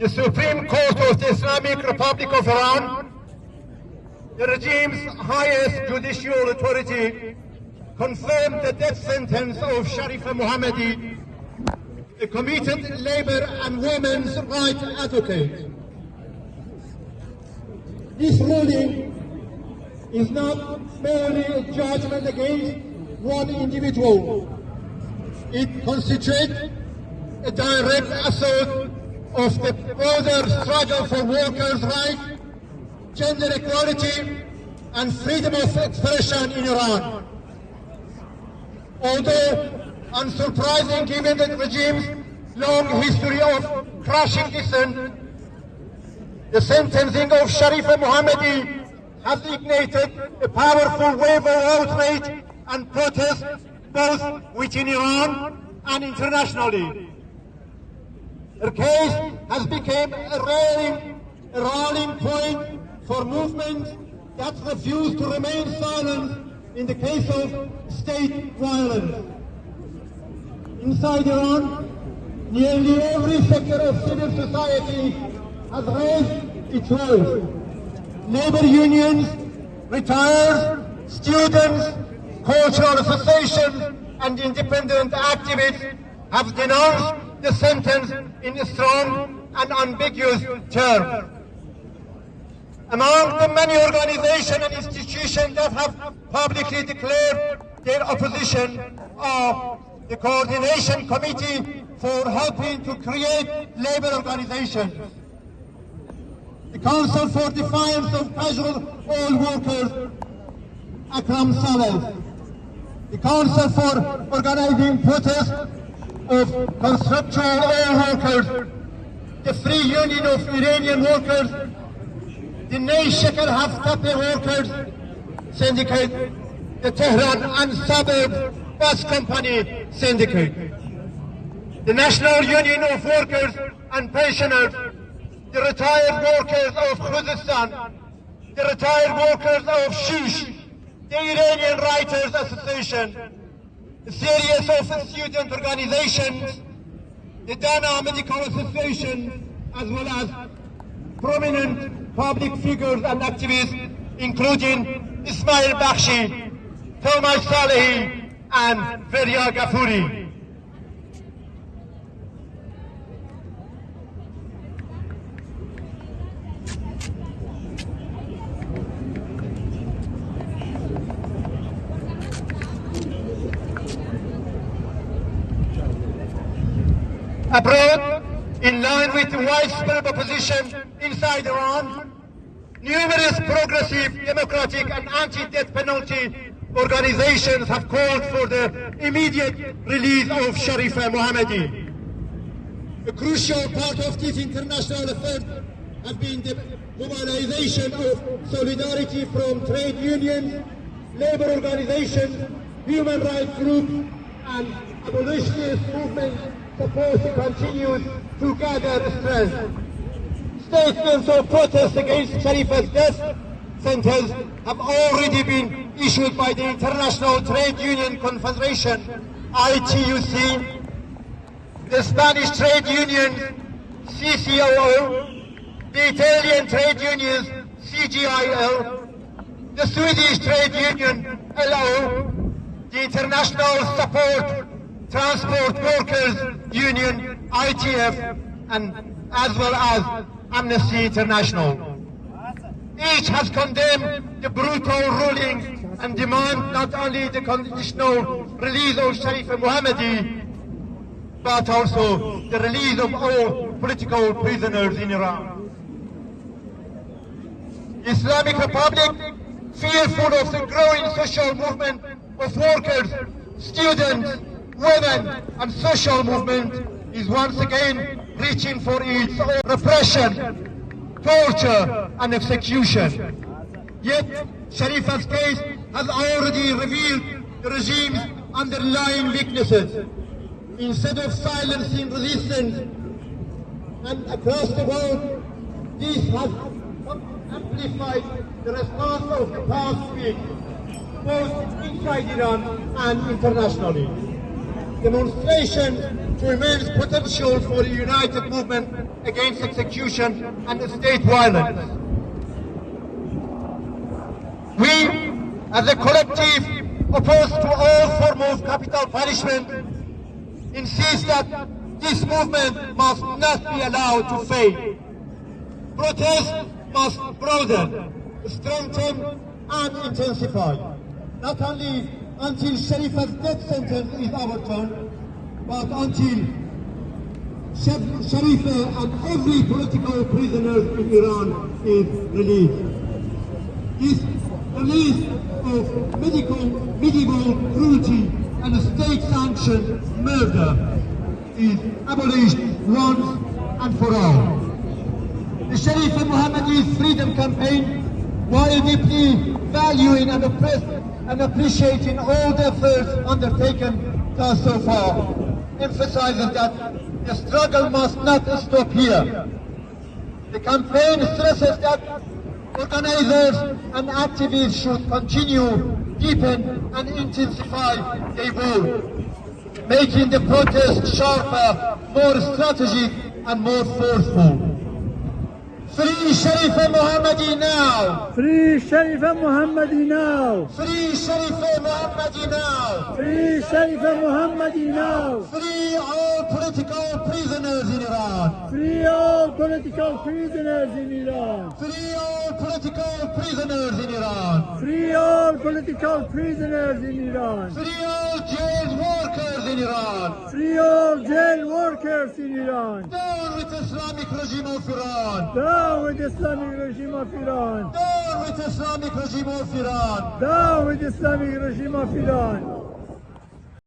the Supreme Court of the Islamic Republic of Iran, the regime's highest judicial authority, confirmed the death sentence of Sherife محمدی, a committed labor and women's rights advocate. This ruling is not merely a judgment against one individual. It constitutes a direct assault of the broader struggle for workers' rights, gender equality, and freedom of expression in Iran. Although unsurprising given the regime's long history of crushing dissent, the sentencing of Sherife محمدی has ignited a powerful wave of outrage and protest both within Iran and internationally. Her case has become a rallying point for movements that refuse to remain silent in the case of state violence. Inside Iran, nearly every sector of civil society has raised its voice. Labor unions, retirees, students, cultural associations, and independent activists have denounced the sentence in strong and ambiguous terms. Among the many organizations and institutions that have publicly declared their opposition are the Coordination Committee for helping to create labor organizations, the Council for Defiance of Casual Oil Workers, Akram Saleh, the Council for Organizing Protests of Constructional Oil Workers, the Free Union of Iranian Workers, the Ney Shekel Haftape Workers Syndicate, the Tehran and Suburb Bus Company Syndicate, the National Union of Workers and Pensioners, the Retired Workers of Khuzestan, the Retired Workers of Shish, the Iranian Writers Association, a series of student organizations, the Dana Medical Association, as well as prominent public figures and activists, including Ismail Bakhshi, Thomas Salehi, and Feria Ghafouri. Abroad, in line with the widespread opposition inside Iran, numerous progressive, democratic and anti-death penalty organizations have called for the immediate release of Sherife محمدی. A crucial part of this international effort has been the mobilization of solidarity from trade unions, labor organizations, human rights groups, and abolitionist movements supposed to continue to gather strength. Statements of protest against Sherife's death sentence have already been issued by the International Trade Union Confederation, ITUC, the Spanish Trade Union, CCOO, the Italian Trade Unions, CGIL, the Swedish Trade Union, LO, the International Support Transport Workers Union, ITF, and as well as Amnesty International. Each has condemned the brutal ruling and demand not only the conditional release of Sherife محمدی, but also the release of all political prisoners in Iran. The Islamic Republic, fearful of the growing social movement of workers, students, women, and social movement, is once again reaching for its repression, torture, and execution. Yet, Sherife's case has already revealed the regime's underlying weaknesses. Instead of silencing resistance, and across the world, this has amplified the response of the past week, both inside Iran and internationally. demonstration to immense potential for a united movement against execution and state violence. We, as a collective opposed to all form of capital punishment, insist that this movement must not be allowed to fail. Protest must broaden, strengthen, and intensify. Not only until Sharife's death sentence is overturned, but until Sherife and every political prisoner in Iran is released. This release of medieval cruelty and state-sanctioned murder is abolished once and for all. The Sherife محمدی's freedom campaign, while deeply valuing and appreciating all the efforts undertaken thus so far, emphasizes that the struggle must not stop here. The campaign stresses that organizers and activists should continue, deepen, and intensify their work, making the protest sharper, more strategic, and more forceful. Free Sherife محمدی now! Free Sherife محمدی now! Free Sherife محمدی now! Free Sherife محمدی now! Free all political prisoners in Iran! Free all political prisoners in Iran! Free all political prisoners in Iran! Free all political prisoners in Iran! Free all jail workers in Iran! Free all jail workers in Iran! Down with Islamic regime of Iran! Down with Islamic regime of Iran! Down with Islamic regime of Iran! Down with Islamic regime of Iran!